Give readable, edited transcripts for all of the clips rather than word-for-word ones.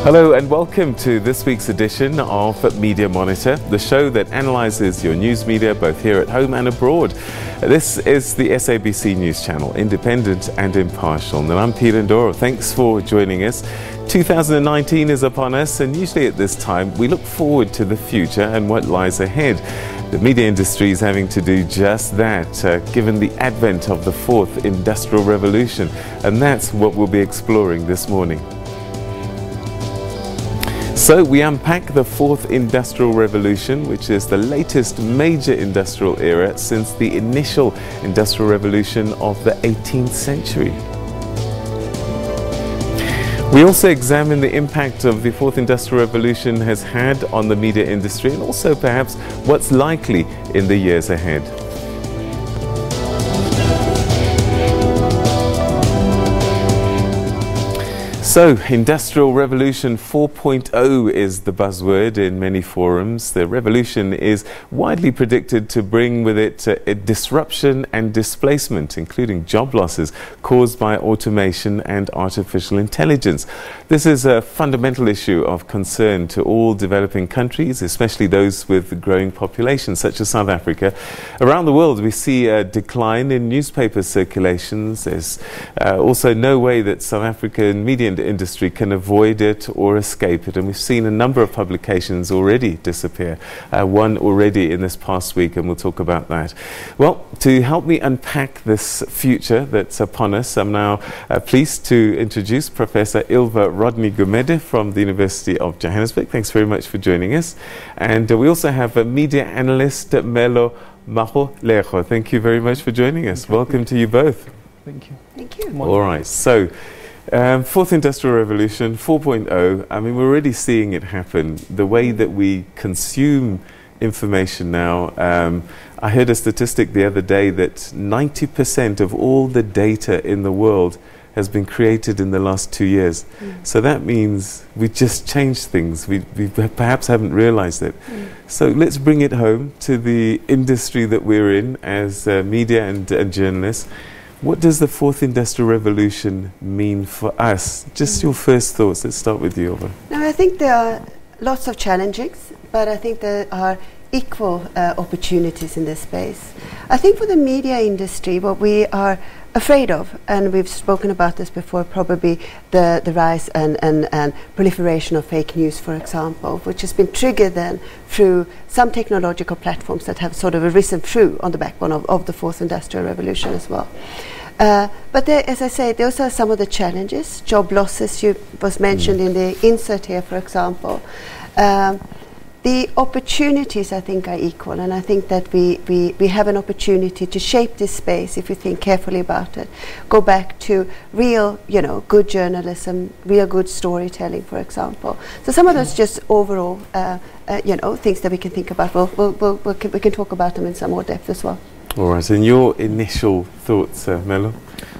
Hello and welcome to this week's edition of Media Monitor, the show that analyzes your news media both here at home and abroad. This is the SABC News Channel, independent and impartial. And I'm Peter Ndoro. Thanks for joining us. 2019 is upon us, and usually at this time we look forward to the future and what lies ahead. The media industry is having to do just that, given the advent of the fourth industrial revolution, and that's what we'll be exploring this morning. So we unpack the fourth industrial revolution, which is the latest major industrial era since the initial industrial revolution of the 18th century. We also examine the impact of the fourth industrial revolution has had on the media industry, and also perhaps what's likely in the years ahead. So, Industrial Revolution 4.0 is the buzzword in many forums. The revolution is widely predicted to bring with it a disruption and displacement, including job losses caused by automation and artificial intelligence. This is a fundamental issue of concern to all developing countries, especially those with growing populations, such as South Africa. Around the world, we see a decline in newspaper circulations. There's also no way that South African media industry can avoid it or escape it, and we've seen a number of publications already disappear, one already in this past week, and we'll talk about that. Well, to help me unpack this future that's upon us, I'm now pleased to introduce Professor Ilva Rodney Gumede from the University of Johannesburg. Thanks very much for joining us. And we also have a media analyst, Melo Magolejo. Thank you very much for joining us. Welcome to you both. Thank you. Thank you. All right, so fourth industrial revolution 4.0, I mean, we're already seeing it happen. The way that we consume information now, I heard a statistic the other day that 90% of all the data in the world has been created in the last 2 years. So that means we just changed things. We perhaps haven't realized it. So let's bring it home to the industry that we're in as media and journalists. What does the fourth industrial revolution mean for us? Just your first thoughts. Let's start with you, Ilva. Now, I think there are lots of challenges, but I think there are equal opportunities in this space. I think for the media industry, what we are afraid of, and we've spoken about this before, probably the rise and proliferation of fake news, for example, which has been triggered then through some technological platforms that have sort of arisen through on the backbone of the fourth industrial revolution as well. But there, as I say, those are some of the challenges. Job losses was mentioned in the insert here, for example. The opportunities, I think, are equal, and I think that we have an opportunity to shape this space if we think carefully about it. Go back to real, good journalism, real good storytelling, for example. So some of those just overall, things that we can think about. We can talk about them in some more depth as well. All right, and your initial thoughts, Melo?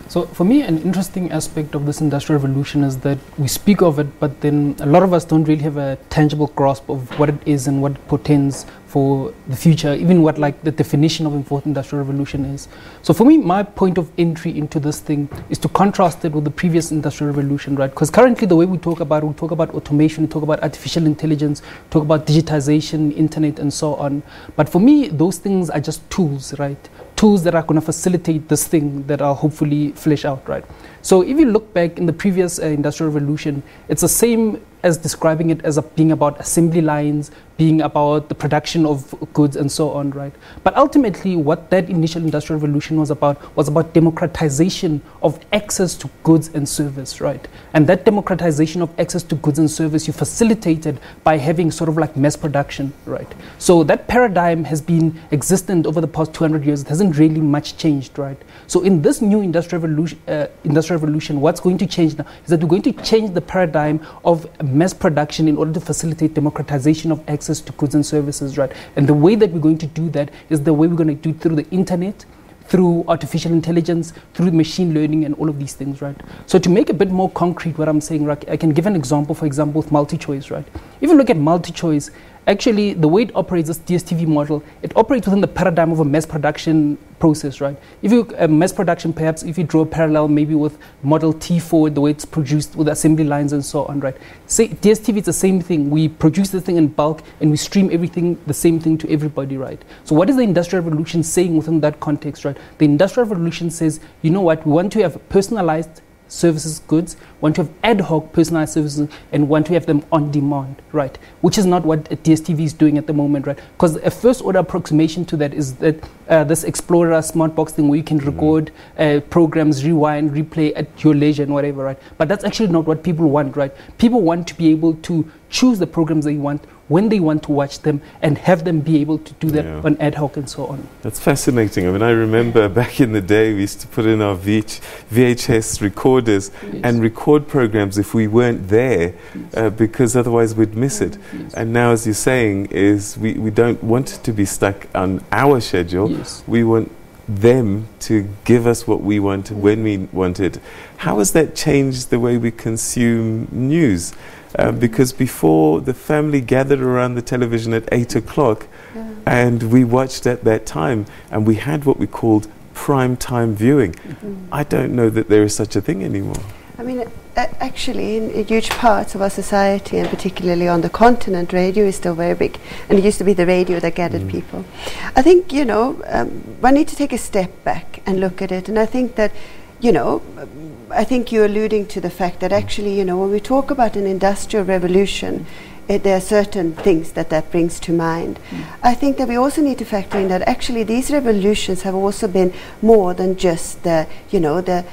So for me, an interesting aspect of this industrial revolution is that we speak of it, but then a lot of us don't really have a tangible grasp of what it is and what it portends for the future, even what like the definition of the fourth industrial revolution is. So for me, my point of entry into this thing is to contrast it with the previous industrial revolution, right? Because currently the way we talk about automation, we talk about artificial intelligence, talk about digitization, internet, and so on. But for me, those things are just tools, right? Tools that are going to facilitate this thing that are hopefully flesh out, right? So if you look back in the previous industrial revolution, it's the same as describing it as being about assembly lines, being about the production of goods and so on, right? But ultimately what that initial industrial revolution was about democratization of access to goods and service, right? And that democratization of access to goods and service you facilitated by having sort of like mass production, right? So that paradigm has been existent over the past 200 years. It hasn't really much changed, right? So in this new industrial revolution, what's going to change now is that we're going to change the paradigm of mass production in order to facilitate democratization of access to goods and services, right? And the way that we're going to do that is the way we're going to do it through the internet, through artificial intelligence, through machine learning, and all of these things, right? So to make a bit more concrete what I'm saying, right, I can give an example, for example, with multi-choice, right? If you look at multi-choice, actually the way it operates, this DSTV model, it operates within the paradigm of a mass production process, right? If you mass production, perhaps if you draw a parallel maybe with Model T Ford, the way it's produced with assembly lines and so on, right? Say DSTV is the same thing. We produce the thing in bulk and we stream everything, the same thing to everybody, right? So what is the Industrial Revolution saying within that context, right? The Industrial Revolution says, you know what, we want to have personalized services, goods, want to have ad hoc personalized services, and want to have them on demand, right? Which is not what DSTV is doing at the moment, right? Because a first order approximation to that is that this Explorer smart box thing where you can record programs, rewind, replay at your leisure and whatever, right? But that's actually not what people want, right? People want to be able to choose the programs they want when they want to watch them and have them be able to do that on ad hoc and so on. That's fascinating. I mean, I remember back in the day we used to put in our VHS recorders and record programs if we weren't there because otherwise we'd miss it. And now, as you're saying, is we don't want to be stuck on our schedule. We want them to give us what we want when we want it. How has that changed the way we consume news? Because before, the family gathered around the television at 8 o'clock and we watched at that time, and we had what we called prime time viewing. I don't know that there is such a thing anymore. I mean, actually, in huge parts of our society, and particularly on the continent, radio is still very big. And it used to be the radio that gathered people. I think, you know, one need to take a step back and look at it. And I think that, you know, I think you're alluding to the fact that actually, you know, when we talk about an industrial revolution, there are certain things that brings to mind. I think that we also need to factor in that actually these revolutions have also been more than just the, you know, the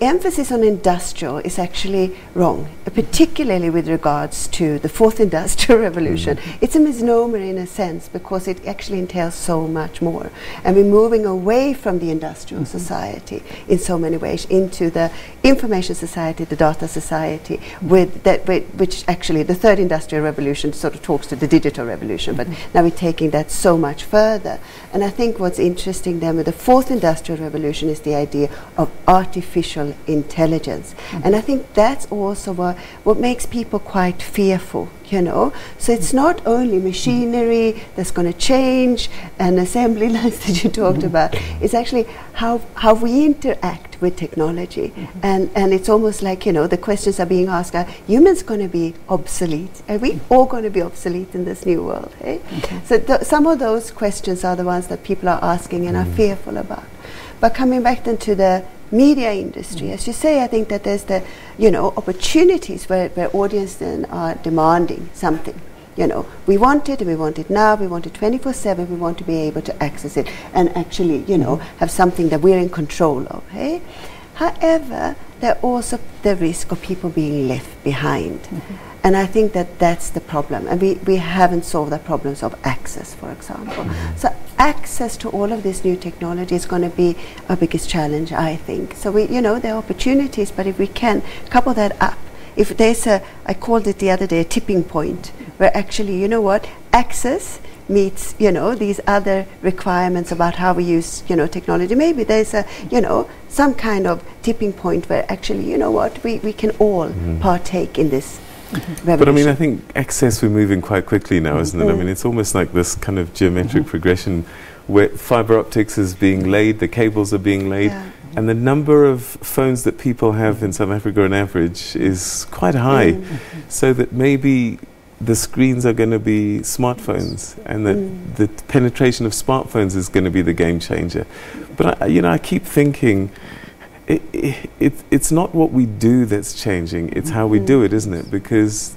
emphasis on industrial is actually wrong, particularly with regards to the fourth industrial revolution. It's a misnomer in a sense because it actually entails so much more. And we're moving away from the industrial society in so many ways into the information society, the data society, with that, which actually the third industrial revolution sort of talks to the digital revolution, but now we're taking that so much further. And I think what's interesting then with the fourth industrial revolution is the idea of artificial intelligence. And I think that's also what makes people quite fearful, you know. So it's not only machinery that's going to change and assembly lines that you talked about, it's actually how we interact with technology. And it's almost like, you know, the questions are being asked, are humans going to be obsolete? Are we all going to be obsolete in this new world? Eh? So some of those questions are the ones that people are asking and are fearful about. But coming back then to the media industry, as you say, I think that there's the, you know, opportunities where audience then are demanding something. You know, we want it, and we want it now, we want it 24/7, we want to be able to access it and actually, you know, have something that we're in control of. Hey? However, there also the risk of people being left behind. And I think that that's the problem. And we haven't solved the problems of access, for example. So access to all of this new technology is going to be our biggest challenge, I think. So we, you know, there are opportunities, but if we can couple that up, if there's I called it the other day, a tipping point, where actually, you know what, access meets, you know, these other requirements about how we use, you know, technology. Maybe there's a, you know, some kind of tipping point where actually, you know what, we can all partake in this revolution. But I mean, I think access, we're moving quite quickly now, isn't it? I mean, it's almost like this kind of geometric progression where fiber optics is being laid, the cables are being laid, and the number of phones that people have in South Africa on average is quite high, so that maybe the screens are going to be smartphones, and that the penetration of smartphones is going to be the game changer. But you know, I keep thinking it's not what we do that's changing, it's how we do it, isn't it? Because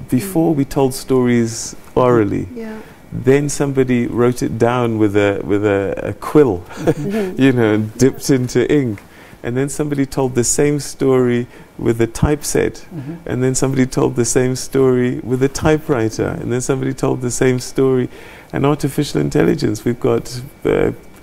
before we told stories orally, then somebody wrote it down with a quill, you know, and dipped into ink. And then somebody told the same story with a typeset. And then somebody told the same story with a typewriter. And then somebody told the same story. And artificial intelligence, we've got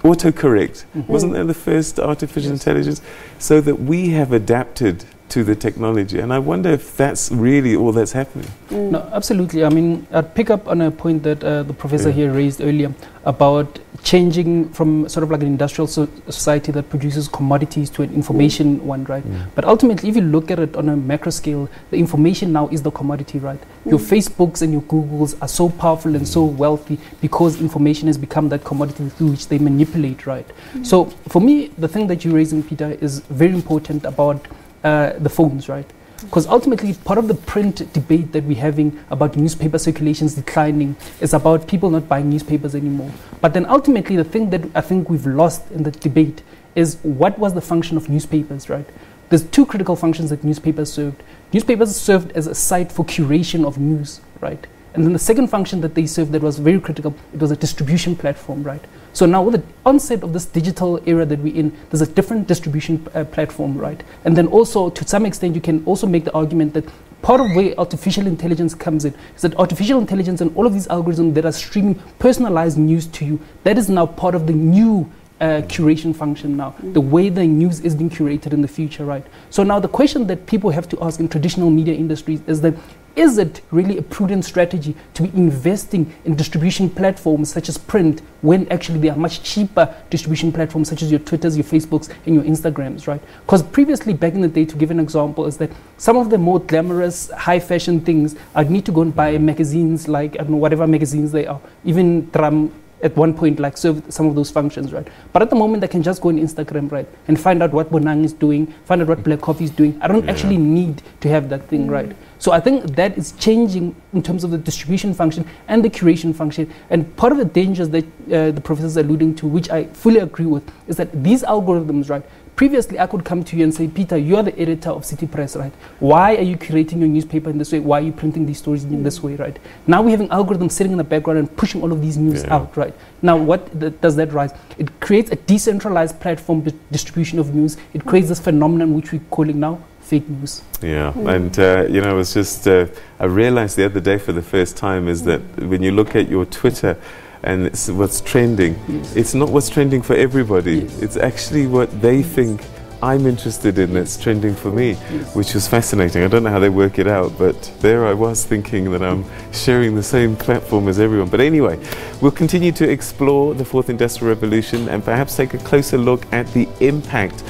autocorrect. Wasn't that the first artificial intelligence? So that we have adapted to the technology. And I wonder if that's really all that's happening. No, absolutely. I mean, I'd pick up on a point that the professor here raised earlier about changing from sort of like an industrial society that produces commodities to an information one, right? But ultimately, if you look at it on a macro scale, the information now is the commodity, right? Your Facebooks and your Googles are so powerful and so wealthy because information has become that commodity through which they manipulate, right? So for me, the thing that you're raising, Peter, is very important about the phones, right? Because ultimately, part of the print debate that we're having about newspaper circulations declining is about people not buying newspapers anymore. But then ultimately, the thing that I think we've lost in the debate is what was the function of newspapers, right? There's two critical functions that newspapers served. Newspapers served as a site for curation of news, right? And then the second function that they served that was very critical, it was a distribution platform, right? So now with the onset of this digital era that we're in, there's a different distribution platform, right? And then also, to some extent, you can also make the argument that part of where artificial intelligence comes in is that artificial intelligence and all of these algorithms that are streaming personalized news to you, that is now part of the new curation function now, the way the news is being curated in the future, right? So now the question that people have to ask in traditional media industries is that, is it really a prudent strategy to be investing in distribution platforms such as print when actually there are much cheaper distribution platforms such as your Twitters, your Facebooks, and your Instagrams, right? Because previously, back in the day, to give an example, is that some of the more glamorous, high fashion things, I'd need to go and buy magazines like, I don't know, whatever magazines they are, even Drum at one point like serve some of those functions, right? But at the moment I can just go on Instagram, right, and find out what Bonang is doing, find out what Black Coffee is doing. I don't actually need to have that thing, right? So I think that is changing in terms of the distribution function and the curation function. And part of the dangers that the professor is alluding to, which I fully agree with, is that these algorithms, right, previously I could come to you and say, Peter, you are the editor of City Press, right? Why are you curating your newspaper in this way? Why are you printing these stories in this way, right? Now we're having algorithms sitting in the background and pushing all of these news out, right? Now what does that rise? It creates a decentralized platform distribution of news. It creates this phenomenon which we're calling now fake news. Yeah, and you know, it's just, I realized the other day for the first time is that when you look at your Twitter, and it's what's trending, it's not what's trending for everybody. It's actually what they think I'm interested in that's trending for me, which is fascinating. I don't know how they work it out, but there I was thinking that I'm sharing the same platform as everyone. But anyway, we'll continue to explore the fourth industrial revolution and perhaps take a closer look at the impact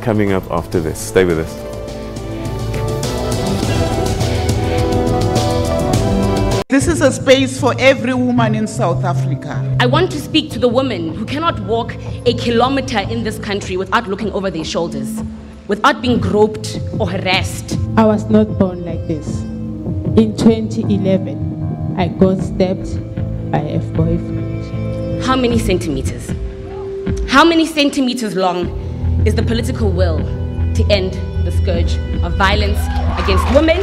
coming up after this. Stay with us. This is a space for every woman in South Africa. I want to speak to the women who cannot walk a kilometer in this country without looking over their shoulders, without being groped or harassed. I was not born like this. In 2011, I got stabbed by a boyfriend. How many centimeters? How many centimeters long is the political will to end the scourge of violence against women,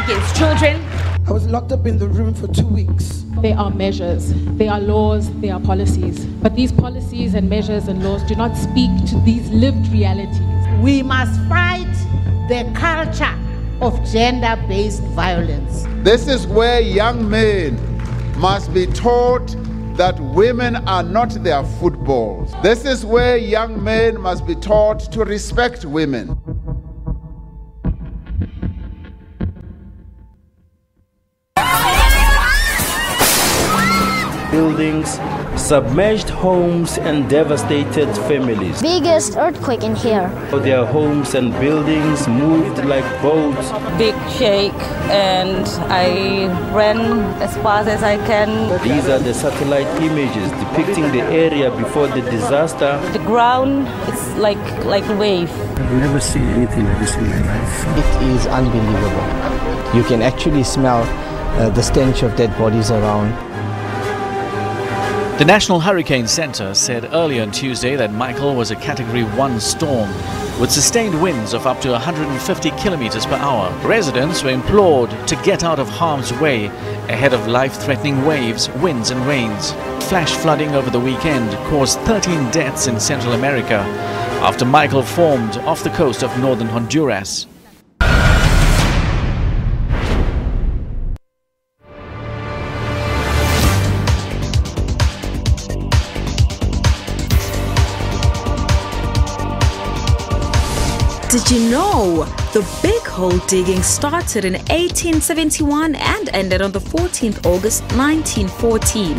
against children? I was locked up in the room for 2 weeks. There are measures, there are laws, there are policies. But these policies and measures and laws do not speak to these lived realities. We must fight the culture of gender-based violence. This is where young men must be taught that women are not their footballs. This is where young men must be taught to respect women. Buildings, submerged homes and devastated families. Biggest earthquake in here. Their homes and buildings moved like boats. Big shake, and I ran as fast as I can. These are the satellite images depicting the area before the disaster. The ground is like a wave. I've never seen anything like this in my life. It is unbelievable. You can actually smell the stench of dead bodies around. The National Hurricane Center said earlier on Tuesday that Michael was a Category 1 storm with sustained winds of up to 150 kilometers per hour. Residents were implored to get out of harm's way ahead of life-threatening waves, winds and rains. Flash flooding over the weekend caused 13 deaths in Central America after Michael formed off the coast of northern Honduras. Did you know the big hole digging started in 1871 and ended on the 14th August 1914?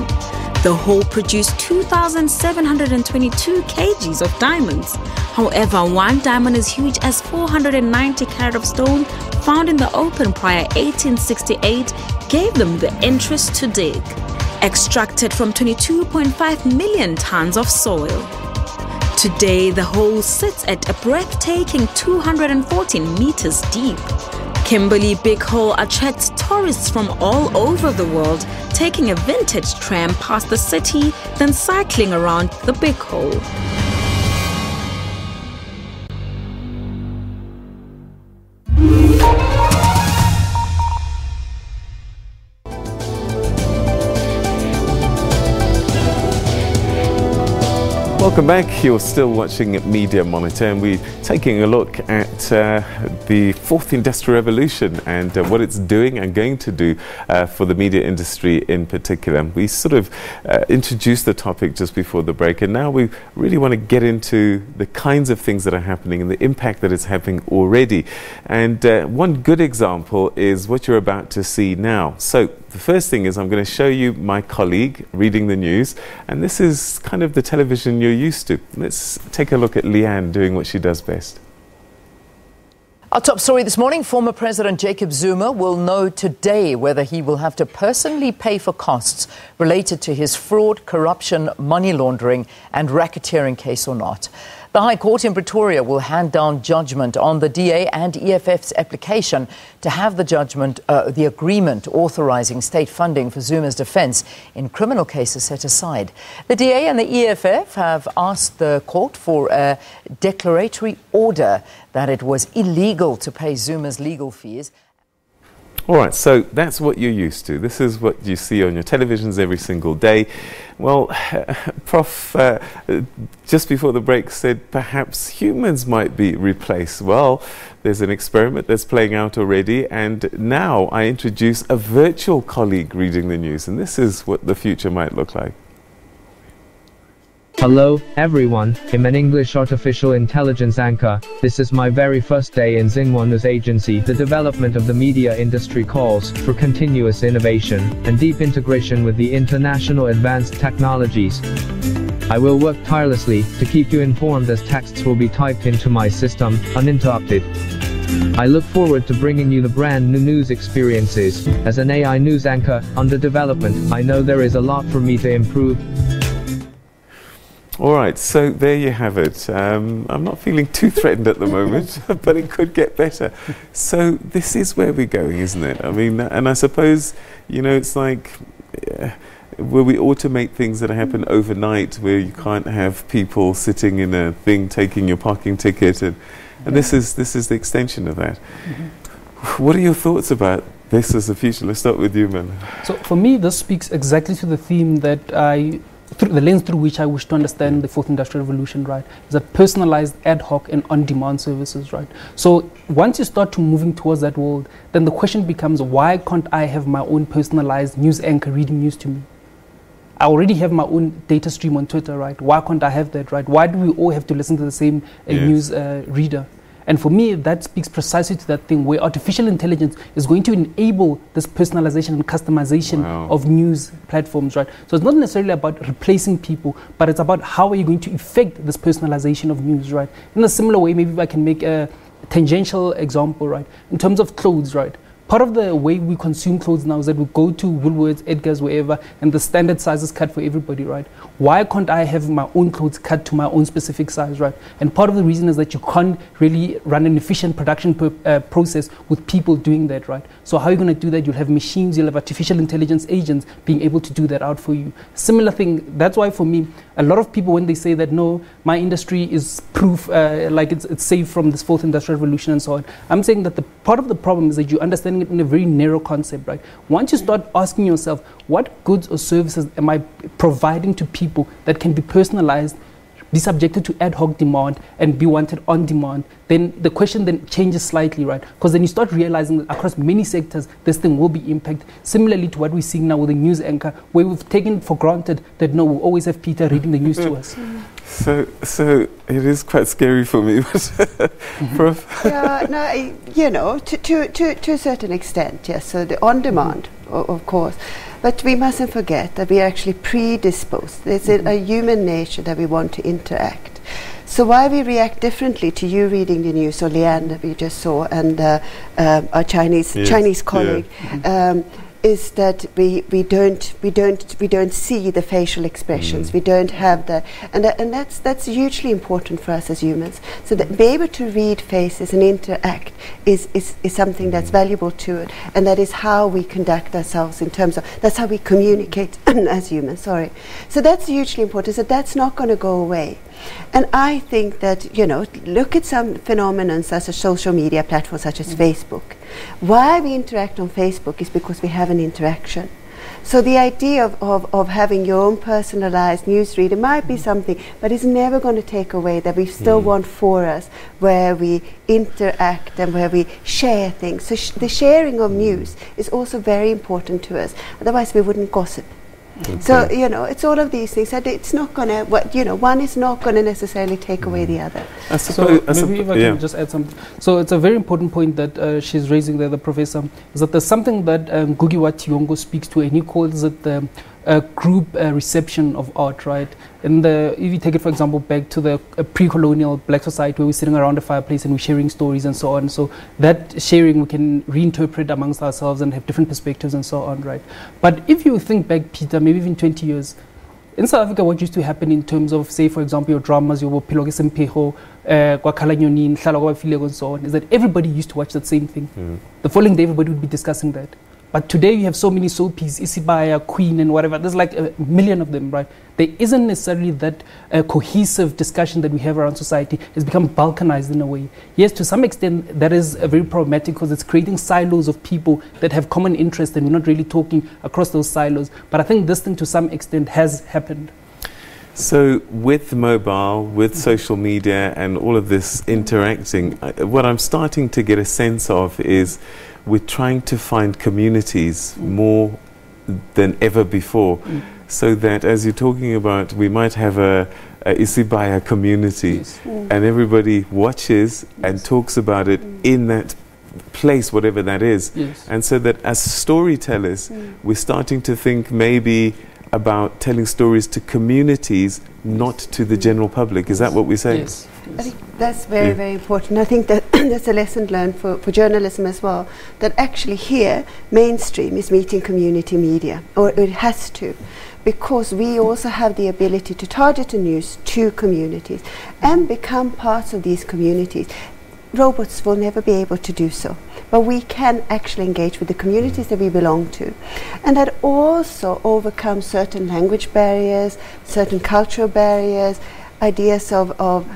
The hole produced 2,722 kgs of diamonds. However, one diamond as huge as 490 carat of stone found in the open prior 1868 gave them the interest to dig. Extracted from 22.5 million tons of soil. Today, the hole sits at a breathtaking 214 meters deep. Kimberley Big Hole attracts tourists from all over the world, taking a vintage tram past the city, then cycling around the Big Hole. Welcome back. You're still watching Media Monitor, and we're taking a look at the fourth industrial revolution and what it's doing and going to do for the media industry in particular. We sort of introduced the topic just before the break, and now we really want to get into the kinds of things that are happening and the impact that it's having already. And one good example is what you're about to see now. So the first thing is I'm going to show you my colleague reading the news, and this is kind of the television you're used to. Let's take a look at Leanne doing what she does best. Our top story this morning, former President Jacob Zuma will know today whether he will have to personally pay for costs related to his fraud, corruption, money laundering and racketeering case or not. The High Court in Pretoria will hand down judgment on the DA and EFF's application to have the agreement authorising state funding for Zuma's defence in criminal cases set aside. The DA and the EFF have asked the court for a declaratory order that it was illegal to pay Zuma's legal fees. All right, so that's what you're used to. This is what you see on your televisions every single day. Well, Prof, just before the break said perhaps humans might be replaced. Well, there's an experiment that's playing out already, and now I introduce a virtual colleague reading the news, and this is what the future might look like. Hello, everyone. I'm an English artificial intelligence anchor. This is my very first day in Xinhua's agency. The development of the media industry calls for continuous innovation and deep integration with the international advanced technologies. I will work tirelessly to keep you informed as texts will be typed into my system, uninterrupted. I look forward to bringing you the brand new news experiences. As an AI news anchor under development, I know there is a lot for me to improve. All right, so there you have it. I'm not feeling too threatened at the moment, but it could get better. So this is where we're going, isn't it? I mean, and I suppose, you know, it's like where we automate things that happen overnight, where you can't have people sitting in a thing taking your parking ticket, and this is the extension of that. Mm-hmm. What are your thoughts about this as the future? Let's start with you, man. So for me, this speaks exactly to the theme that through the lens through which I wish to understand the fourth industrial revolution, right, is that personalized, ad hoc and on-demand services, right? So once you start to moving towards that world, then the question becomes, why can't I have my own personalized news anchor reading news to me? I already have my own data stream on Twitter, right? Why can't I have that, right? Why do we all have to listen to the same news reader? And for me, that speaks precisely to that thing where artificial intelligence is going to enable this personalization and customization of news platforms, right? So it's not necessarily about replacing people, but it's about how are you going to effect this personalization of news, right? In a similar way, maybe if I can make a tangential example, right? In terms of clothes, right? Part of the way we consume clothes now is that we go to Woolworths, Edgar's, wherever, and the standard size is cut for everybody, right? Why can't I have my own clothes cut to my own specific size, right? And part of the reason is that you can't really run an efficient production process with people doing that, right? So how are you going to do that? You'll have machines, you'll have artificial intelligence agents being able to do that out for you. Similar thing, that's why for me, a lot of people, when they say that, no, my industry is proof, like it's safe from this fourth industrial revolution and so on, I'm saying that the part of the problem is that you're understanding it in a very narrow concept, right? Once you start asking yourself, what goods or services am I providing to people that can be personalized, be subjected to ad hoc demand and be wanted on demand, then the question then changes slightly, right? Because then you start realizing that across many sectors, this thing will be impacted. Similarly to what we're seeing now with the news anchor, where we've taken for granted that, no, we'll always have Peter reading the news to us. So it is quite scary for me, but Prof. Yeah, no, you know, to a certain extent, yes. So the on demand, of course, but we mustn't forget that we are actually predisposed. There's a human nature that we want to interact. So why we react differently to you reading the news, or Leanne that we just saw, and our Chinese colleague. Is that we don't see the facial expressions. We don't have that, and that's hugely important for us as humans. So that be able to read faces and interact is something that's valuable to it, and that is how we conduct ourselves in terms of, that's how we communicate as humans. Sorry, so that's hugely important. So that's not going to go away. And I think that, you know, look at some phenomena such as social media platforms such as Facebook. Why we interact on Facebook is because we have an interaction. So the idea of having your own personalized newsreader might be something, but it's never going to take away that we still want for us where we interact and where we share things. So the sharing of news is also very important to us. Otherwise we wouldn't gossip. Okay. So, you know, it's all of these things that it's not going to, you know, one is not going to necessarily take away the other. So maybe if I can just add something. So it's a very important point that she's raising there, the professor, is that there's something that Ngugiwa Thiong'o speaks to, and he calls it the group reception of art, right? And if you take it, for example, back to the pre-colonial black society where we're sitting around a fireplace and we're sharing stories and so on. So that sharing we can reinterpret amongst ourselves and have different perspectives and so on, right? But if you think back, Peter, maybe even 20 years, in South Africa, what used to happen in terms of, say, for example, your dramas, your Bophelo ke Semphego, Kwakalanyoni, Nhlala kwa Bafileko and so on, is that everybody used to watch that same thing. The following day, everybody would be discussing that. But today you have so many soapies, Isibaya, Queen and whatever, there's like a million of them, right? There isn't necessarily that cohesive discussion that we have around society. It's become balkanized in a way. Yes, to some extent that is very problematic because it's creating silos of people that have common interests and we're not really talking across those silos. But I think this thing to some extent has happened. So with mobile, with social media and all of this interacting, what I'm starting to get a sense of is we're trying to find communities more than ever before, so that as you're talking about, we might have a Isibaya community and everybody watches and talks about it in that place, whatever that is. And so that as storytellers, we're starting to think maybe about telling stories to communities, not to the general public. Is that what we're saying? Yes. I think that's very, very important. I think that that's a lesson learned for journalism as well, that actually here, mainstream is meeting community media, or it has to, because we also have the ability to target the news to communities and become parts of these communities. Robots will never be able to do so, but we can actually engage with the communities that we belong to, and that also overcomes certain language barriers, certain cultural barriers, ideas of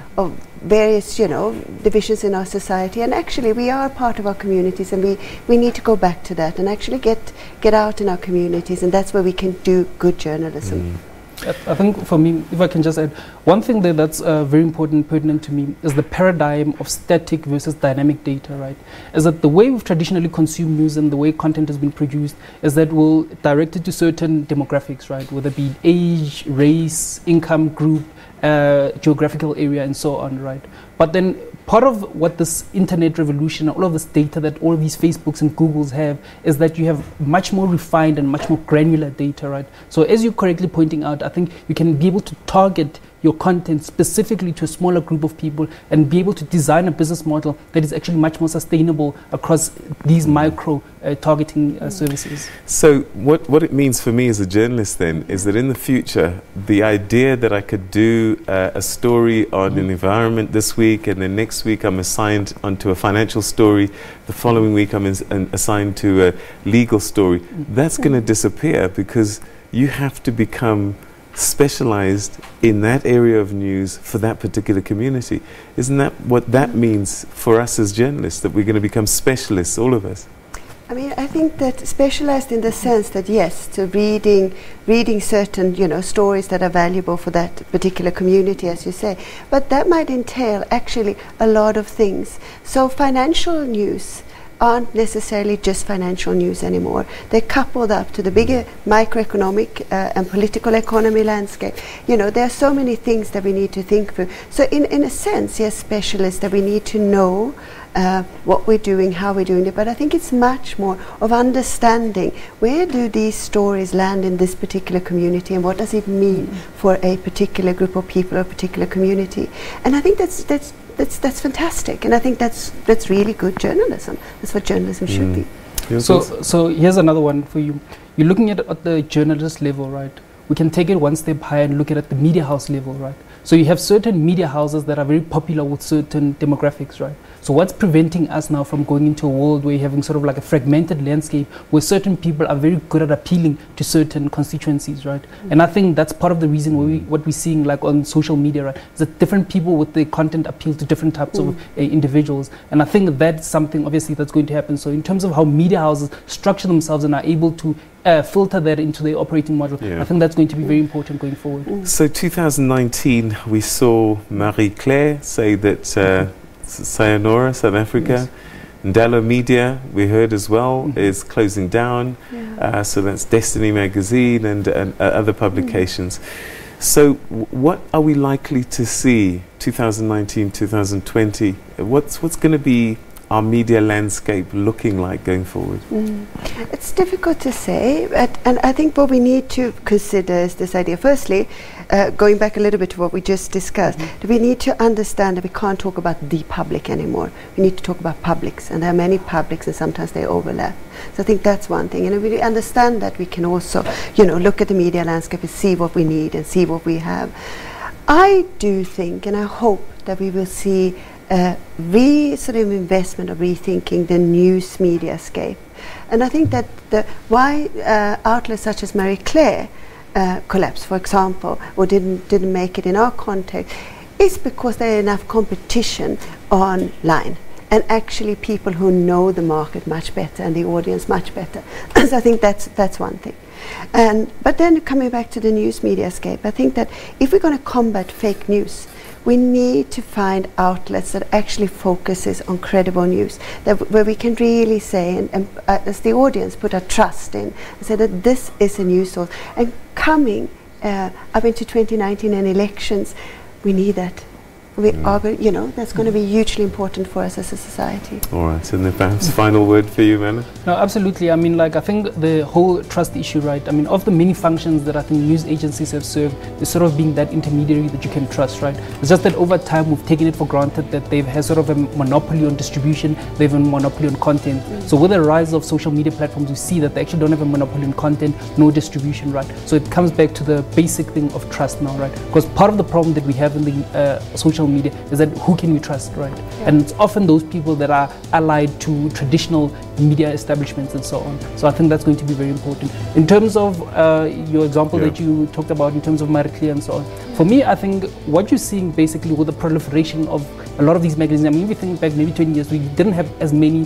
various, you know, divisions in our society. And actually we are part of our communities, and we need to go back to that and actually get out in our communities, and that's where we can do good journalism. I think for me, if I can just add, one thing that's very important, pertinent to me, is the paradigm of static versus dynamic data, right? Is that the way we've traditionally consumed news and the way content has been produced is that we'll direct it to certain demographics, right? Whether it be age, race, income group, geographical area and so on, right? But then part of what this internet revolution, all of this data that all of these Facebooks and Googles have, is that you have much more refined and much more granular data, right? So as you're correctly pointing out, I think you can be able to target your content specifically to a smaller group of people and be able to design a business model that is actually much more sustainable across these micro targeting services. So what it means for me as a journalist then is that in the future, the idea that I could do a story on an environment this week, and then next week I'm assigned onto a financial story, the following week I'm assigned to a legal story, that's going to disappear, because you have to become specialized in that area of news for that particular community. Isn't that what that means for us as journalists, that we're going to become specialists, all of us? I mean, I think that specialized in the sense that, yes, to reading certain, you know, stories that are valuable for that particular community, as you say, but that might entail actually a lot of things. So financial news aren't necessarily just financial news anymore. They're coupled up to the bigger microeconomic and political economy landscape. You know, there are so many things that we need to think through. So in a sense, yes, specialists, that we need to know what we're doing, how we're doing it, but I think it's much more of understanding where do these stories land in this particular community and what does it mean for a particular group of people or a particular community. And I think that's fantastic, and I think that's really good journalism. That's what journalism should be. So here's another one for you. You're looking at the journalist level, right? We can take it one step higher and look at the media house level, right? So you have certain media houses that are very popular with certain demographics, right? So what's preventing us now from going into a world where you're having sort of like a fragmented landscape where certain people are very good at appealing to certain constituencies, right? And I think that's part of the reason why what we're seeing like on social media, right? Is that different people with their content appeal to different types of individuals. And I think that's something obviously that's going to happen. So in terms of how media houses structure themselves and are able to filter that into their operating model, I think that's going to be very important going forward. So 2019, we saw Marie-Claire say that Sayonara, South Africa, Ndalo Media, we heard as well, is closing down. So that's Destiny Magazine and other publications. So what are we likely to see 2019, 2020? What's going to be our media landscape looking like going forward? It's difficult to say, and I think what we need to consider is this idea. Firstly, going back a little bit to what we just discussed, we need to understand that we can't talk about the public anymore. We need to talk about publics, and there are many publics, and sometimes they overlap. So I think that's one thing. And if we understand that, we can also, you know, look at the media landscape and see what we need and see what we have. I do think, and I hope that we will see sort of investment of rethinking the news mediascape. And I think that why outlets such as Marie-Claire collapsed, for example, or didn't make it in our context, is because there is enough competition online. And actually people who know the market much better and the audience much better. So I think that's one thing. But then coming back to the news mediascape, I think that if we're going to combat fake news, we need to find outlets that actually focuses on credible news, where we can really say, and as the audience, put our trust in, and say that this is a news source. And coming up into 2019 and elections, we need that. We are, you know, that's going to be hugely important for us as a society. All right, and then perhaps final word for you, Mena? No, absolutely. I mean, like, I think the whole trust issue, right? I mean, of the many functions that I think news agencies have served, is sort of being that intermediary that you can trust, right? It's just that over time we've taken it for granted that they've had sort of a monopoly on distribution, they have a monopoly on content. So with the rise of social media platforms, we see that they actually don't have a monopoly on content, no distribution, right? So it comes back to the basic thing of trust now, right? Because part of the problem that we have in the social media is that who can we trust, right? And it's often those people that are allied to traditional media establishments and so on. So I think that's going to be very important. In terms of your example that you talked about in terms of Marie-Claire and so on, for me, I think what you're seeing basically with the proliferation of a lot of these magazines, I mean, if you think back maybe 20 years, we didn't have as many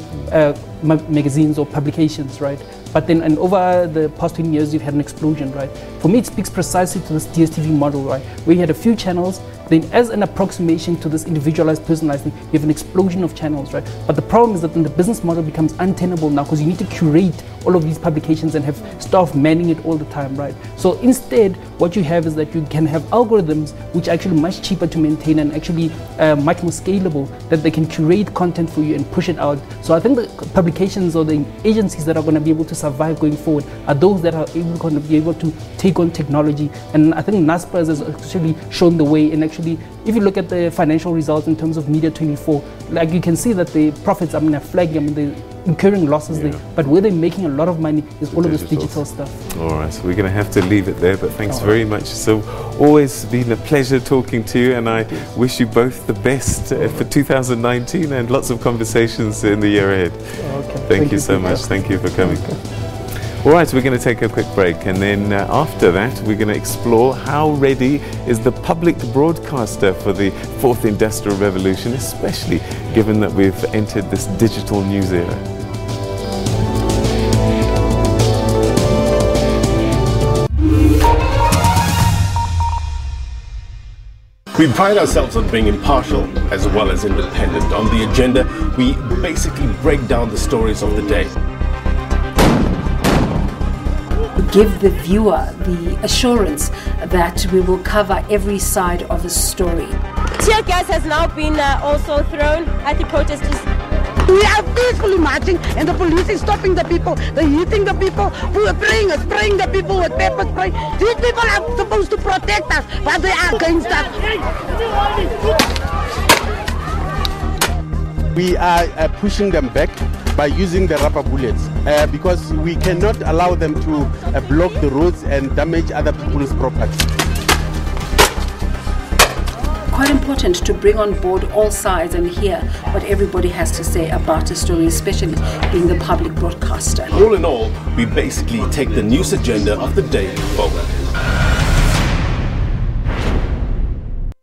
magazines or publications, right? But then, and over the past 20 years, you've had an explosion, right? For me, it speaks precisely to this DSTV model, right? Where you had a few channels, then as an approximation to this individualized, personalized thing, you have an explosion of channels, right? But the problem is that then the business model becomes untenable now because you need to curate all of these publications and have staff manning it all the time, right? So instead, what you have is that you can have algorithms which are actually much cheaper to maintain and actually much more scalable, that they can curate content for you and push it out. So I think the publications or the agencies that are going to be able to survive going forward are those that are going to be able to take on technology. And I think NASPERS has actually shown the way. And actually, if you look at the financial results in terms of Media 24, like you can see that the profits, I mean, are flagging, I mean, they're incurring losses there. But where they're making a lot of money is all of this digital stuff. All right, so we're going to have to leave it there, but thanks very much. So always been a pleasure talking to you, and I wish you both the best for 2019 and lots of conversations in the year ahead. Thank you so much. Thank you for coming. All right, we're going to take a quick break, and then after that we're going to explore how ready is the public broadcaster for the fourth industrial revolution, especially given that we've entered this digital news era. We pride ourselves on being impartial as well as independent. On the agenda, we basically break down the stories of the day. Give the viewer the assurance that we will cover every side of the story. Tear gas has now been also thrown at the protesters. We are peacefully marching and the police is stopping the people. They're hitting the people. We are spraying the people with pepper spray. These people are supposed to protect us, but they are against us. We are pushing them back by using the rubber bullets because we cannot allow them to block the roads and damage other people's property. Quite important to bring on board all sides and hear what everybody has to say about the story, especially being the public broadcaster. All in all, we basically take the news agenda of the day forward.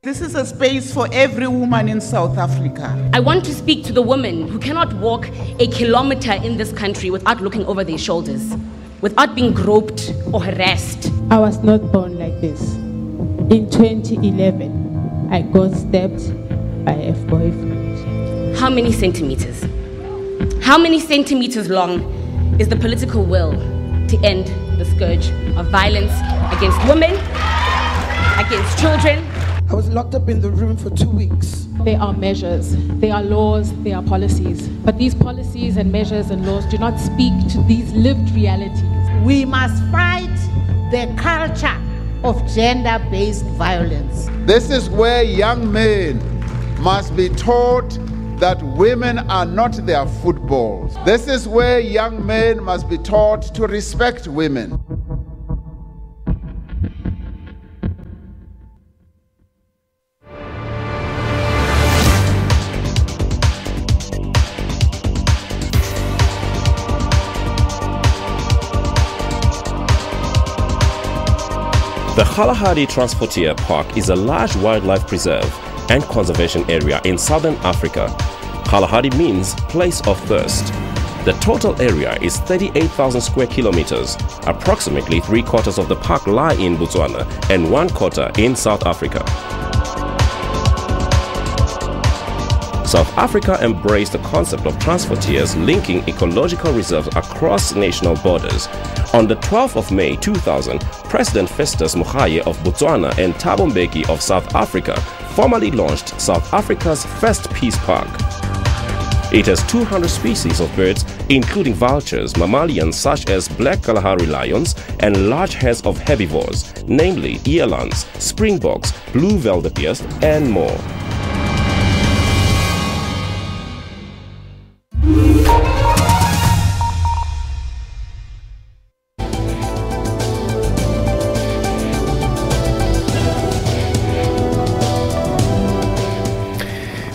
This is a space for every woman in South Africa. I want to speak to the women who cannot walk a kilometer in this country without looking over their shoulders, without being groped or harassed. I was not born like this. In 2011, I got stabbed by a boyfriend. How many centimeters? How many centimeters long is the political will to end the scourge of violence against women, against children? I was locked up in the room for 2 weeks. There are measures, there are laws, there are policies. But these policies and measures and laws do not speak to these lived realities. We must fight the culture of gender-based violence. This is where young men must be taught that women are not their footballs. This is where young men must be taught to respect women. The Kalahari Transportier Park is a large wildlife preserve and conservation area in southern Africa. Kalahari means place of thirst. The total area is 38,000 square kilometers. Approximately 3/4 of the park lie in Botswana and 1/4 in South Africa. South Africa embraced the concept of transportiers linking ecological reserves across national borders. On the 12th of May 2000, President Festus Mogae of Botswana and Thabo Mbeki of South Africa formally launched South Africa's first peace park. It has 200 species of birds, including vultures, mammalians such as black Kalahari lions, and large herds of herbivores, namely elands, springboks, blue wildebeest, and more.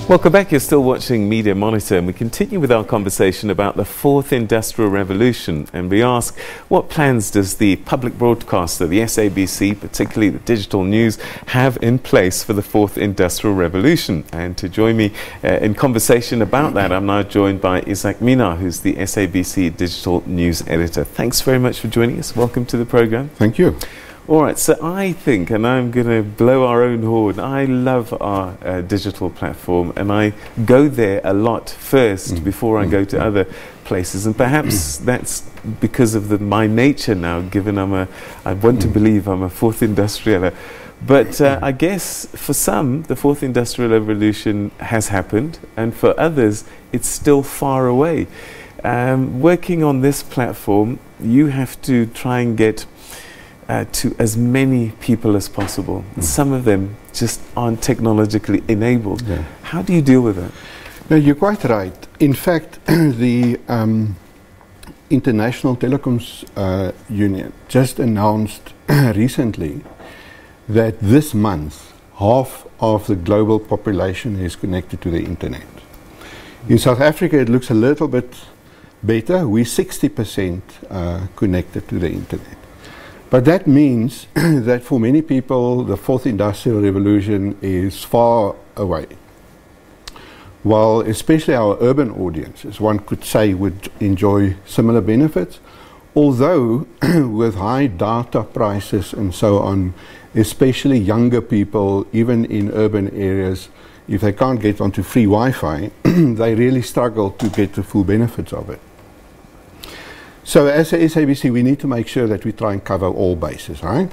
Welcome back. You're still watching Media Monitor, and we continue with our conversation about the fourth industrial revolution, and we ask, what plans does the public broadcaster, the SABC, particularly the digital news, have in place for the fourth industrial revolution? And to join me in conversation about that, I'm now joined by Isaac Mina, who's the SABC digital news editor. Thanks very much for joining us. Welcome to the program. Thank you. All right, so I think, and I'm going to blow our own horn, I love our digital platform, and I go there a lot first before I go to other places, and perhaps that's because of my nature now, given I want to believe I'm a fourth industrial. But I guess for some, the fourth industrial revolution has happened, and for others, it's still far away. Working on this platform, you have to try and get to as many people as possible. Some of them just aren't technologically enabled. Yeah. How do you deal with that? No, you're quite right. In fact, the International Telecoms Union just announced recently that this month, half of the global population is connected to the internet. In South Africa, it looks a little bit better. We're 60% connected to the internet. But that means that for many people, the fourth industrial revolution is far away. While especially our urban audiences, one could say, would enjoy similar benefits, Although with high data prices and so on, especially younger people, even in urban areas, if they can't get onto free Wi-Fi, they really struggle to get the full benefits of it. So as a SABC, we need to make sure that we try and cover all bases, right?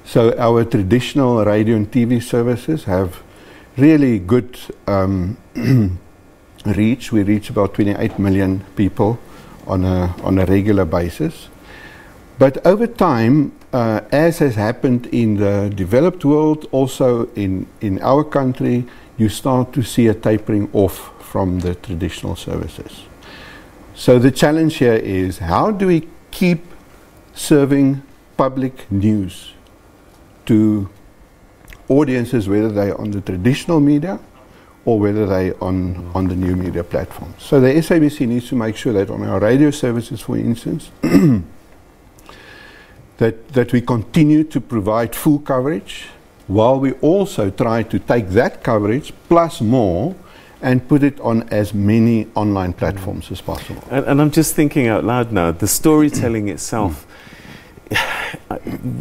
So our traditional radio and TV services have really good reach. We reach about 28 million people on a regular basis. But over time, as has happened in the developed world, also in our country, you start to see a tapering off from the traditional services. So the challenge here is, how do we keep serving public news to audiences, whether they're on the traditional media or whether they're on the new media platforms? So the SABC needs to make sure that on our radio services, for instance, that we continue to provide full coverage, while we also try to take that coverage plus more and put it on as many online platforms as possible. And I'm just thinking out loud now, the storytelling itself,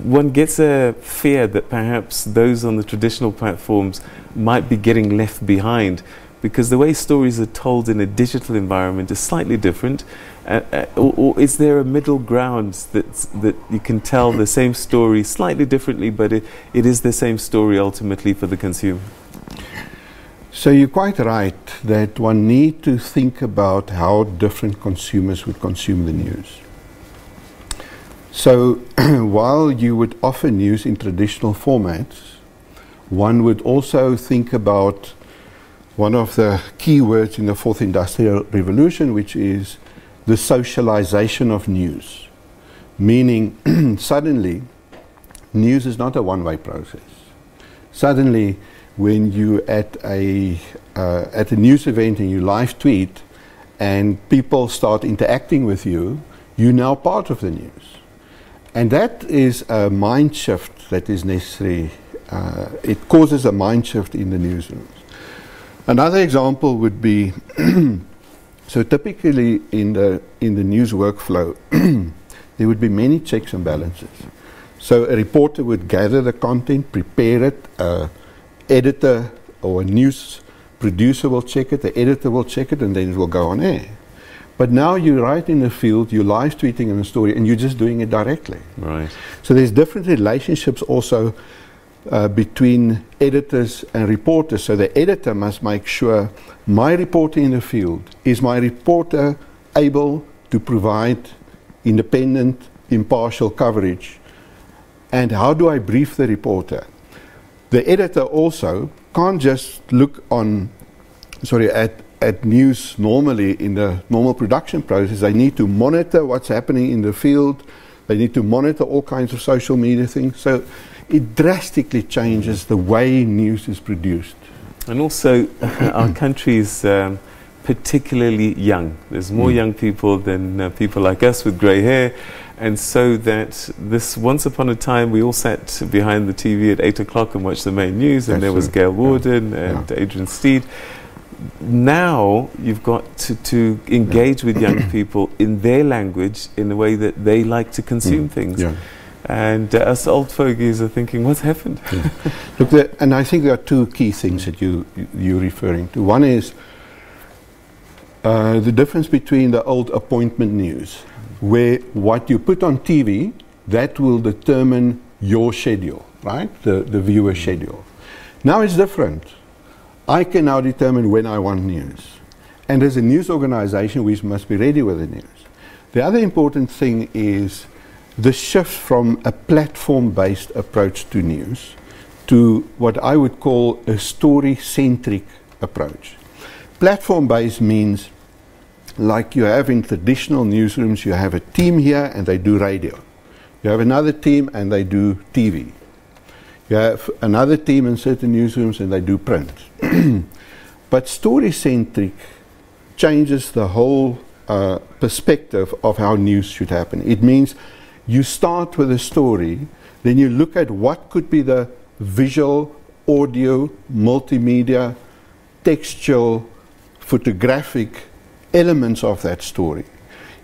one gets a fear that perhaps those on the traditional platforms might be getting left behind, because the way stories are told in a digital environment is slightly different. Or is there a middle ground that you can tell the same story slightly differently, but it is the same story ultimately for the consumer? So you're quite right that one needs to think about how different consumers would consume the news. So while you would offer news in traditional formats, one would also think about one of the key words in the fourth industrial revolution, which is the socialization of news. Meaning, suddenly, news is not a one-way process. Suddenly, when you at a news event and you live tweet and people start interacting with you, you're now part of the news. And that is a mind shift that is necessary. It causes a mind shift in the newsrooms. Another example would be, so typically in the news workflow, there would be many checks and balances. So a reporter would gather the content, prepare it, editor or a news producer will check it, the editor will check it, and then it will go on air. But now you're right in the field, you're live tweeting in a story, and you're just doing it directly. Right. So there's different relationships also between editors and reporters. So the editor must make sure my reporter in the field, is my reporter able to provide independent, impartial coverage? And how do I brief the reporter? The editor also can't just look at news normally in the normal production process. They need to monitor what's happening in the field. They need to monitor all kinds of social media things. So it drastically changes the way news is produced. And also, our country is particularly young. There's more young people than people like us with grey hair. And so that this, once upon a time, we all sat behind the TV at 8 o'clock and watched the main news, and there was Gail Warden and Adrian Steed. Now you've got to engage with young people in their language, in the way that they like to consume things. And us old fogies are thinking, what's happened? Look, and I think there are two key things that you're referring to. One is the difference between the old appointment news, where what you put on TV, that will determine your schedule, right? The viewer schedule. Now it's different. I can now determine when I want news. And as a news organization, we must be ready with the news. The other important thing is the shift from a platform-based approach to news to what I would call a story-centric approach. Platform-based means, like you have in traditional newsrooms, you have a team here and they do radio. You have another team and they do TV. You have another team in certain newsrooms and they do print. But story-centric changes the whole perspective of how news should happen. It means you start with a story, then you look at what could be the visual, audio, multimedia, textual, photographic elements of that story.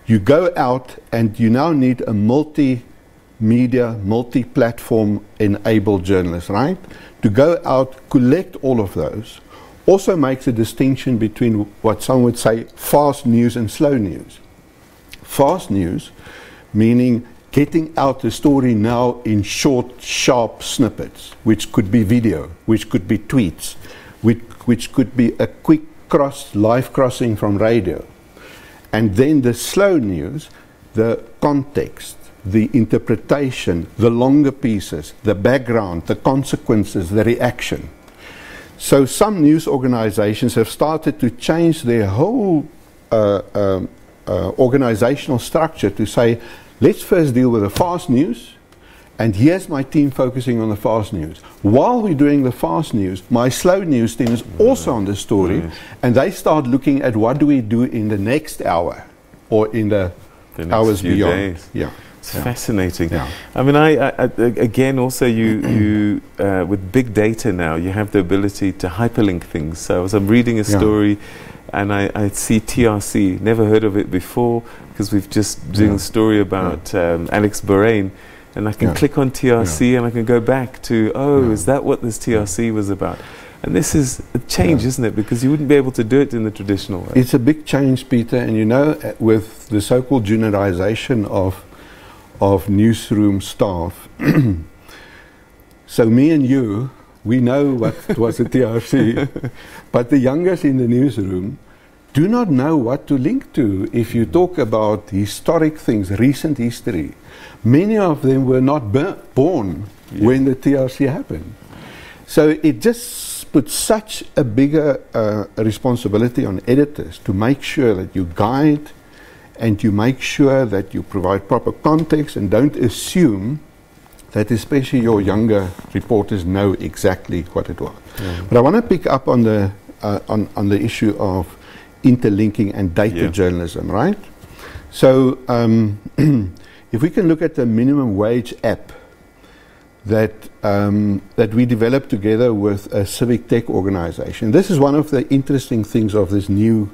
You go out and you now need a multimedia, multi-platform enabled journalist, right? To go out, collect all of those, also makes a distinction between what some would say fast news and slow news. Fast news, meaning getting out the story now in short, sharp snippets, which could be video, which could be tweets, which could be a quick live crossing from radio. And then the slow news, the context, the interpretation, the longer pieces, the background, the consequences, the reaction. So some news organizations have started to change their whole organizational structure to say, let's first deal with the fast news, and here's my team focusing on the fast news. While we're doing the fast news, my slow news team is also on the story, and they start looking at what do we do in the next hour or in the hours few beyond. Days. Yeah. It's fascinating. Yeah. I mean, again, also you with big data now, you have the ability to hyperlink things. So as I'm reading a story, and I see TRC, never heard of it before, because we've just doing a story about Alex Bahrain, and I can click on TRC and I can go back to, is that what this TRC was about? And this is a change, isn't it? Because you wouldn't be able to do it in the traditional way. It's a big change, Peter, and you know, with the so-called juniorization of newsroom staff, so me and you, we know what was a TRC, but the youngest in the newsroom do not know what to link to. If you talk about historic things, recent history, many of them were not born when the TRC happened. So it just puts such a bigger responsibility on editors to make sure that you guide and you make sure that you provide proper context and don't assume that especially your younger reporters know exactly what it was. But I want to pick up on the issue of interlinking and data journalism, right? So if we can look at the minimum wage app that we developed together with a civic tech organization. This is one of the interesting things of this new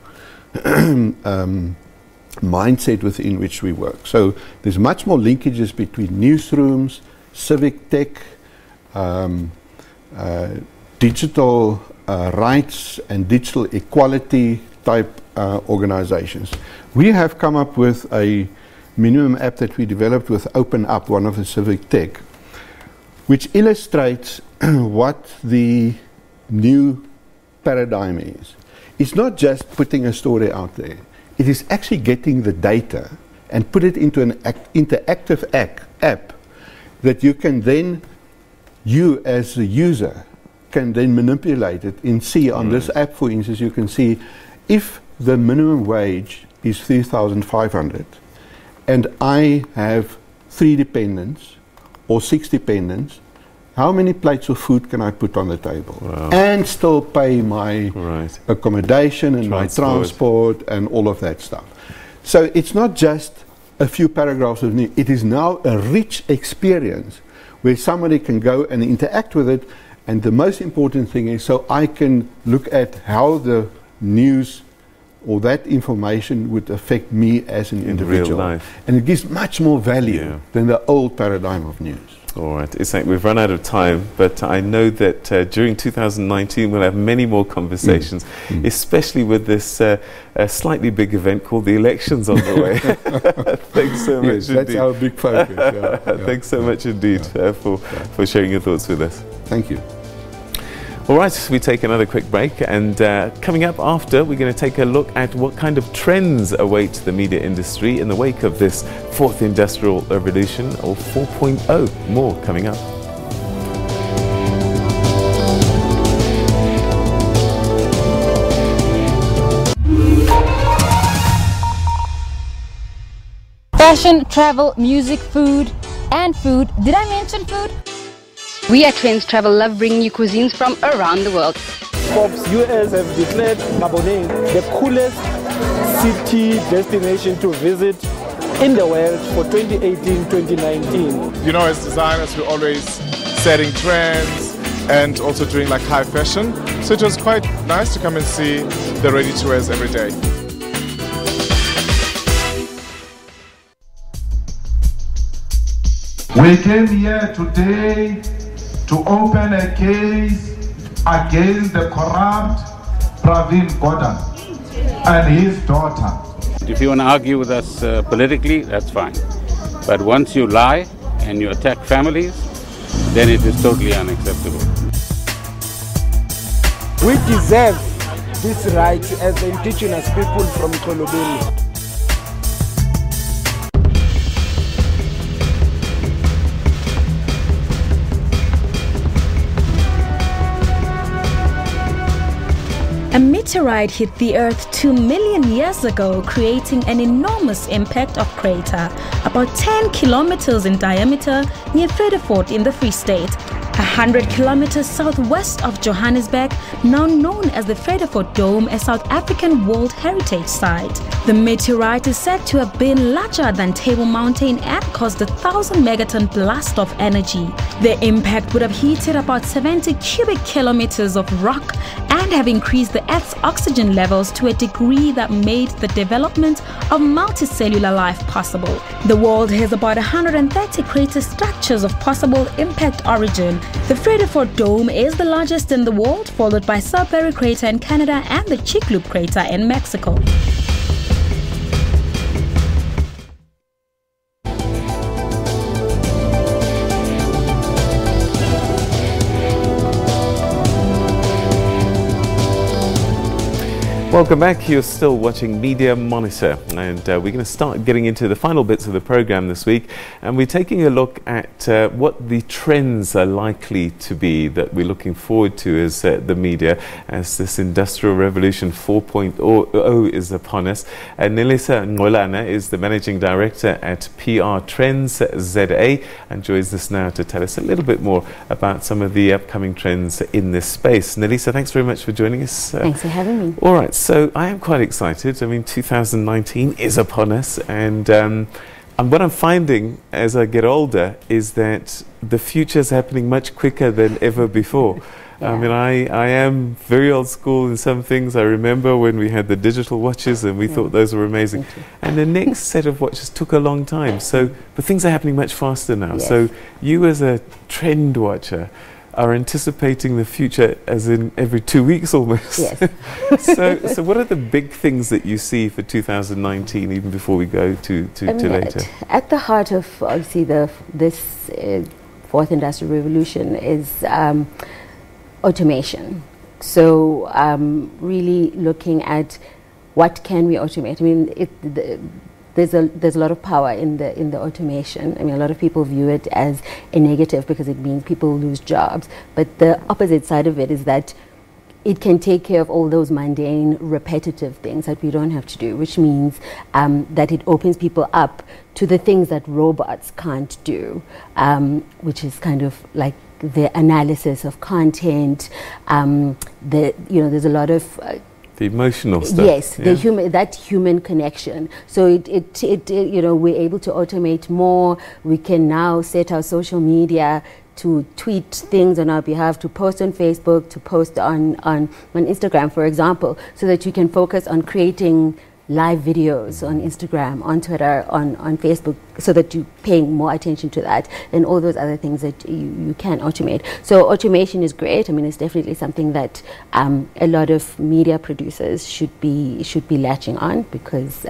mindset within which we work. So there's much more linkages between newsrooms, civic tech, digital rights and digital equality type organizations. We have come up with a minimum app that we developed with Open Up, one of the civic tech, which illustrates what the new paradigm is. It's not just putting a story out there. It is actually getting the data and put it into an interactive app that you can then, you as a user, can then manipulate it and see on this app, for instance, you can see if the minimum wage is 3,500 and I have 3 dependents or 6 dependents, how many plates of food can I put on the table and still pay my accommodation and my transport and all of that stuff? So it's not just a few paragraphs of news, it is now a rich experience where somebody can go and interact with it, and the most important thing is so I can look at how the news or that information would affect me as an individual. Real life. And it gives much more value than the old paradigm of news. All right, it's like we've run out of time, but I know that during 2019 we'll have many more conversations, especially with this slightly big event called the elections on the way. Thanks so much indeed. That's our big focus. Thanks so much indeed for sharing your thoughts with us. Thank you. All right, we take another quick break, and coming up after, we're going to take a look at what kind of trends await the media industry in the wake of this 4th Industrial Revolution, or 4.0. More coming up. Fashion, travel, music, food, and food. Did I mention food? We at Trends Travel love bringing you cuisines from around the world. Forbes US have declared Gaborone the coolest city destination to visit in the world for 2018-2019. You know, as designers, we're always setting trends and also doing like high fashion. So it was quite nice to come and see the ready-to-wears every day. We came here today to open a case against the corrupt Pravin Gordhan and his daughter. If you want to argue with us politically, that's fine. But once you lie and you attack families, then it is totally unacceptable. We deserve this right as the indigenous people from Kolobeni. A meteorite hit the Earth 2 million years ago, creating an enormous impact of crater, about 10 kilometers in diameter, near Vredefort in the Free State, 100 kilometers southwest of Johannesburg, now known as the Vredefort Dome, a South African World Heritage Site. The meteorite is said to have been larger than Table Mountain and caused a 1,000 megaton blast of energy. The impact would have heated about 70 cubic kilometers of rock and have increased the Earth's oxygen levels to a degree that made the development of multicellular life possible. The world has about 130 crater structures of possible impact origin. The Vredefort Dome is the largest in the world, followed by Sabc crater in Canada and the Chicxulub crater in Mexico. Welcome back. You're still watching Media Monitor, and we're going to start getting into the final bits of the program this week, and we're taking a look at what the trends are likely to be that we're looking forward to as the media, as this Industrial Revolution 4.0 is upon us. And Nelisa Ngolana is the Managing Director at PR Trends ZA and joins us now to tell us a little bit more about some of the upcoming trends in this space. Nelisa, thanks very much for joining us. Thanks for having me. All right. So I am quite excited. I mean, 2019 is upon us, and what I'm finding as I get older is that the future is happening much quicker than ever before. Yeah. I mean, I am very old school in some things. I remember when we had the digital watches and we thought those were amazing. And the next set of watches took a long time. So, but things are happening much faster now. Yes. So you as a trend watcher are anticipating the future as in every 2 weeks almost. Yes. So what are the big things that you see for 2019, even before we go to later? At the heart of obviously this fourth industrial revolution is automation. So really looking at what can we automate. I mean, there's a lot of power in the automation. I mean, a lot of people view it as a negative because it means people lose jobs. But the opposite side of it is that it can take care of all those mundane, repetitive things that we don't have to do, which means that it opens people up to the things that robots can't do, which is kind of like the analysis of content. There's a lot of the emotional stuff. Yes, yeah. That human connection. So we're able to automate more. We can now set our social media to tweet things on our behalf, to post on Facebook, to post on Instagram, for example, so that you can focus on creating live videos on Instagram, on Twitter, on Facebook, so that you're paying more attention to that and all those other things that you can automate. So automation is great. I mean, it's definitely something that a lot of media producers should be latching on, because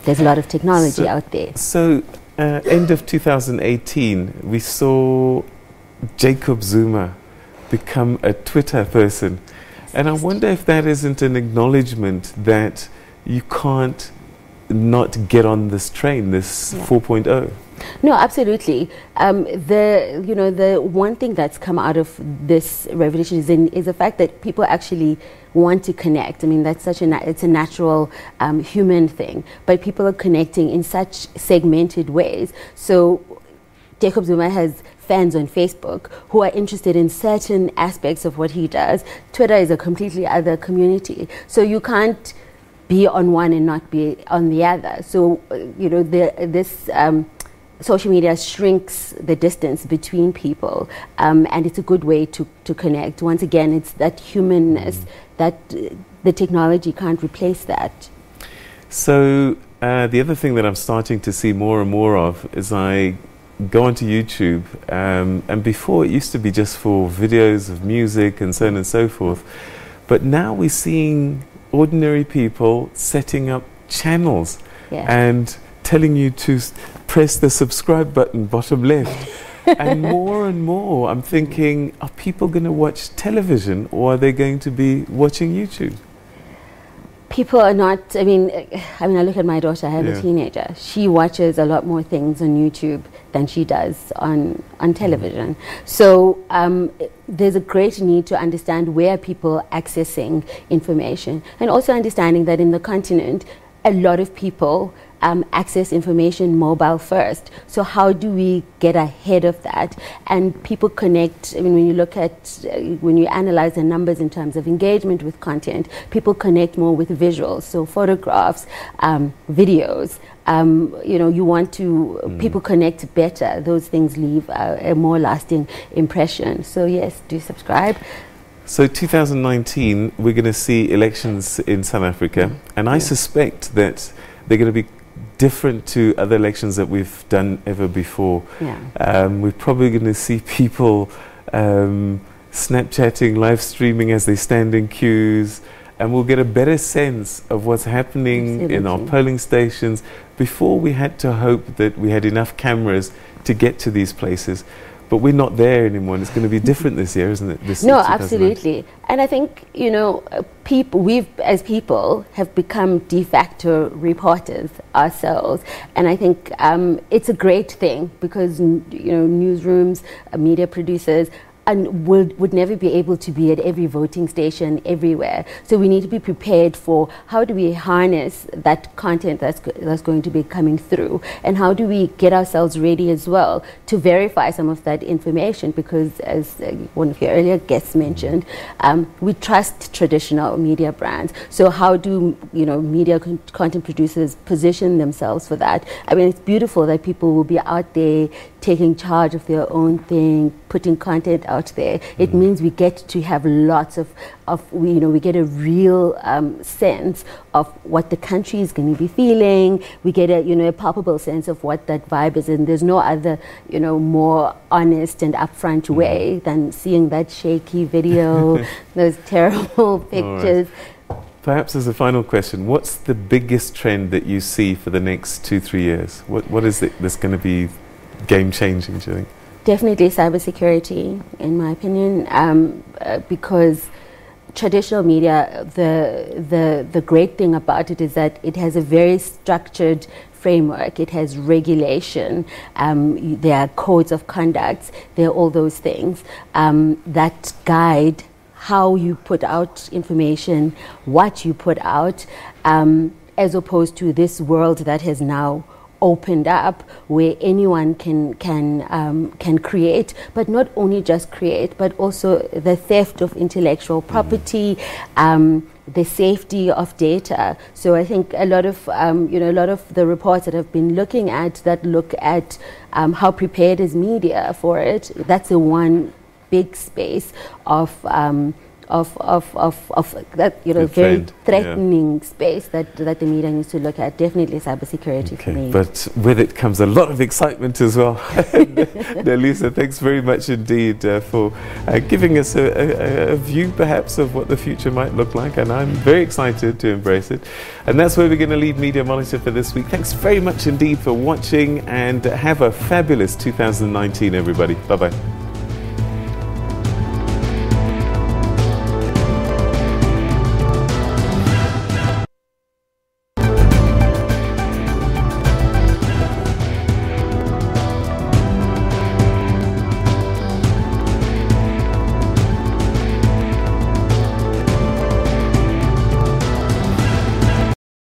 there's a lot of technology out there. So end of 2018, we saw Jacob Zuma become a Twitter person. And I wonder if that isn't an acknowledgement that you can't not get on this train, this 4.0. No, absolutely. The one thing that's come out of this revolution is the fact that people actually want to connect. I mean, that's it's a natural human thing, but people are connecting in such segmented ways. So Jacob Zuma has fans on Facebook who are interested in certain aspects of what he does. Twitter is a completely other community. So you can't be on one and not be on the other. So, this social media shrinks the distance between people, and it's a good way to connect. Once again, it's that humanness that the technology can't replace that. So the other thing that I'm starting to see more and more of as I go onto YouTube, and before it used to be just for videos of music and so on and so forth, but now we're seeing ordinary people setting up channels and telling you to press the subscribe button bottom left. And more I'm thinking, are people going to watch television, or are they going to be watching YouTube? People are not, I mean, I look at my daughter, I have a teenager. She watches a lot more things on YouTube than she does on television. So there's a great need to understand where people are accessing information, and also understanding that in the continent, a lot of people access information mobile first. So how do we get ahead of that? And people connect, I mean, when you look at, when you analyze the numbers in terms of engagement with content, people connect more with visuals. So photographs, videos, you know, you want to, people connect better. Those things leave a more lasting impression. So yes, do subscribe. So 2019, we're going to see elections in South Africa, and I suspect that they're going to be different to other elections that we've done ever before. We're probably going to see people Snapchatting, live streaming as they stand in queues, and we'll get a better sense of what's happening in our polling stations. Before, we had to hope that we had enough cameras to get to these places. But we're not there anymore, and it's going to be different this year, isn't it? This no, absolutely. And I think, you know, we as people have become de facto reporters ourselves. And I think it's a great thing, because, you know, newsrooms, media producers, and would never be able to be at every voting station everywhere. So we need to be prepared for how do we harness that content that's going to be coming through, and how do we get ourselves ready as well to verify some of that information, because as one of your earlier guests mentioned, we trust traditional media brands. So how do, you know, media content producers position themselves for that? I mean, it's beautiful that people will be out there taking charge of their own thing, putting content out there. It means we get to have lots of you know, we get a real sense of what the country is going to be feeling. We get a, you know, a palpable sense of what that vibe is, and there's no other, you know, more honest and upfront way than seeing that shaky video, those terrible pictures. Perhaps as a final question, what's the biggest trend that you see for the next 2-3 years? What is it that's going to be game-changing, do you think? Definitely cybersecurity, in my opinion, because traditional media, the great thing about it is that it has a very structured framework. It has regulation. There are codes of conduct. There are all those things that guide how you put out information, what you put out, as opposed to this world that has now opened up, where anyone can create, but not only just create, but also the theft of intellectual property, the safety of data. So I think a lot of you know, a lot of the reports that I've been looking at that look at how prepared is media for it. That's the one big space of that, you know, very threatening space that the media needs to look at. Definitely cybersecurity for me. But with it comes a lot of excitement as well. Lisa, thanks very much indeed for giving us a view perhaps of what the future might look like, and I'm very excited to embrace it. And that's where we're going to leave Media Monitor for this week. Thanks very much indeed for watching, and have a fabulous 2019, everybody. Bye-bye.